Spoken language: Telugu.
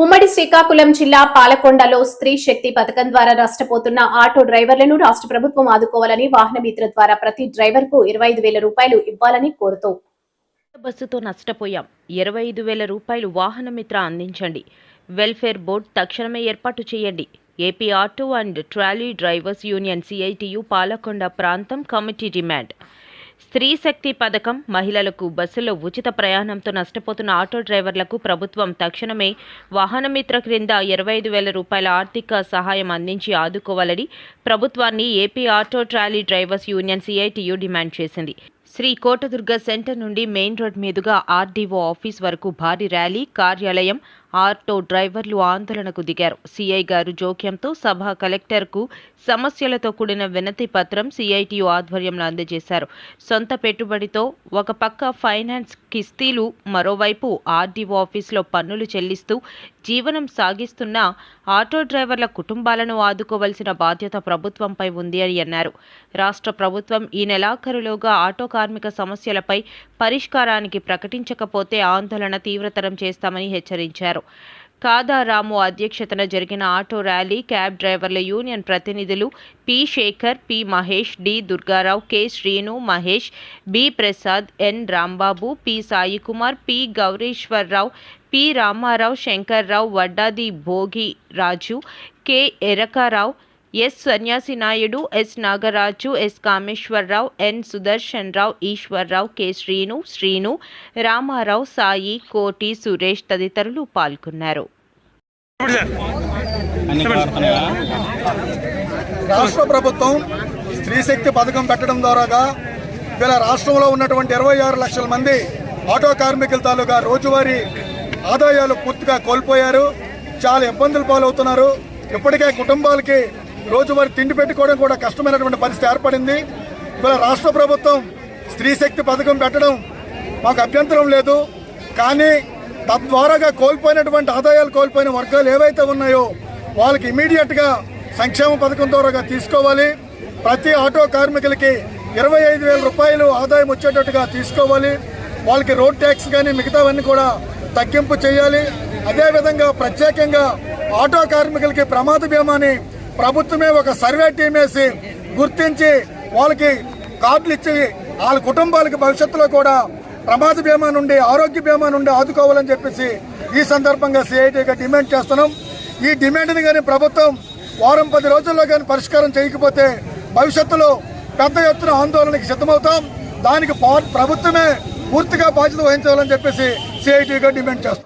ఉమ్మడి శ్రీకాకుళం జిల్లా పాలకొండలో స్త్రీ శక్తి పథకం ద్వారా నష్టపోతున్న ఆటో డ్రైవర్లను రాష్ట్ర ప్రభుత్వం ఆదుకోవాలని వాహన మిత్ర ద్వారా ప్రతి డ్రైవర్ కు 25,000 రూపాయలు ఇవ్వాలని కోరుతూ బస్సుతో నష్టపోయాం 25,000 రూపాయలు వాహన మిత్ర అందించండి. వెల్ఫేర్ బోర్డు తక్షణమే ఏర్పాటు చేయండి. AP auto and trolley drivers union CITU Palakonda ప్రాంతం కమిటీ డిమాండ్. స్త్రీ శక్తి పథకం మహిళలకు బస్సులో ఉచిత ప్రయాణంతో నష్టపోతున్న ఆటో డ్రైవర్లకు ప్రభుత్వం తక్షణమే వాహనమిత్ర క్రింద 25,000 రూపాయల ఆర్థిక సహాయం అందించి ఆదుకోవాలని ప్రభుత్వాన్ని AP auto trolley drivers union CITU demand చేసింది. శ్రీ కోటదుర్గ సెంటర్ నుండి మెయిన్ రోడ్ మీదుగా ఆర్డీఓ ఆఫీస్ వరకు భారీ ర్యాలీ, కార్యాలయం, ఆటో డ్రైవర్లు ఆందోళనకు దిగారు. సిఐ గారు జోక్యంతో సభ కలెక్టర్కు సమస్యలతో కూడిన వినతి పత్రం సిఐటియు ఆధ్వర్యంలో అందజేశారు. సొంత పెట్టుబడితో ఒక పక్క ఫైనాన్స్ కిస్తీలు, మరోవైపు ఆర్డీఓ ఆఫీసులో పన్నులు చెల్లిస్తూ జీవనం సాగిస్తున్న ఆటో డ్రైవర్ల కుటుంబాలను ఆదుకోవాల్సిన బాధ్యత ప్రభుత్వంపై ఉంది అని అన్నారు. రాష్ట్ర ప్రభుత్వం ఈ నెలాఖరులోగా ఆటో కార్మిక సమస్యలపై పరిష్కారానికి ప్రకటించకపోతే ఆందోళన తీవ్రతరం చేస్తామని హెచ్చరించారు. కాదారాము అధ్యక్షతన జరిగిన ఆటో ర్యాలీ క్యాబ్ డ్రైవర్ల యూనియన్ ప్రతినిధులు P Shekhar, P Mahesh, D Durgarao, K Srinu, Mahesh, B Prasad, N Rambabu, P Saikumar, P Gowrishwararao, P Ramarao, Shankarrao, Vaddadi Bhogi Raju, K Erakarao, S Sanyasi Naidu, S Nagaraju, S Kameswararao, N Sudarshan Rao, Eswarrao, K Srinu, Ramarao, Sai, Koti, Suresh తదితరులు పాల్గొన్నారు. రాష్ట్ర ప్రభుత్వం స్త్రీ శక్తి పథకం పెట్టడం ద్వారాగా వీళ్ళ రాష్ట్రంలో ఉన్నటువంటి 26 లక్షల మంది ఆటో కార్మికుల తాలూకా రోజువారీ ఆదాయాలు పూర్తిగా కోల్పోయారు. చాలా ఇబ్బందులు పాలవుతున్నారు. ఇప్పటికే కుటుంబాలకి రోజువారీ తిండి పెట్టుకోవడం కూడా కష్టమైనటువంటి పరిస్థితి ఏర్పడింది. ఇవాళ రాష్ట్ర ప్రభుత్వం స్త్రీ శక్తి పథకం పెట్టడం మాకు అభ్యంతరం లేదు. కానీ తద్వారాగా కోల్పోయినటువంటి ఆదాయాలు కోల్పోయిన వర్గాలు ఏవైతే ఉన్నాయో వాళ్ళకి ఇమీడియట్గా సంక్షేమ పథకం ద్వారా తీసుకోవాలి. ప్రతి ఆటో కార్మికులకి 25,000 రూపాయలు ఆదాయం వచ్చేటట్టుగా తీసుకోవాలి. వాళ్ళకి రోడ్ ట్యాక్స్ కానీ మిగతావన్నీ కూడా తగ్గింపు చేయాలి. అదేవిధంగా ప్రత్యేకంగా ఆటో కార్మికులకి ప్రమాద బీమాని ప్రభుత్వమే ఒక సర్వే టీం వేసి గుర్తించి వాళ్ళకి కార్డులు ఇచ్చి వాళ్ళ కుటుంబాలకి భవిష్యత్తులో కూడా ప్రమాద బీమా నుండి, ఆరోగ్య బీమా నుండి ఆదుకోవాలని చెప్పేసి ఈ సందర్భంగా సిఐటిగా డిమాండ్ చేస్తున్నాం. ఈ డిమాండ్ని కానీ ప్రభుత్వం వారం 10 రోజుల్లో కానీ పరిష్కారం చేయకపోతే భవిష్యత్తులో పెద్ద ఎత్తున ఆందోళనకి సిద్ధమవుతాం. దానికి ప్రభుత్వమే పూర్తిగా బాధ్యత వహించాలని చెప్పేసి సిఐటిగా డిమాండ్ చేస్తాం.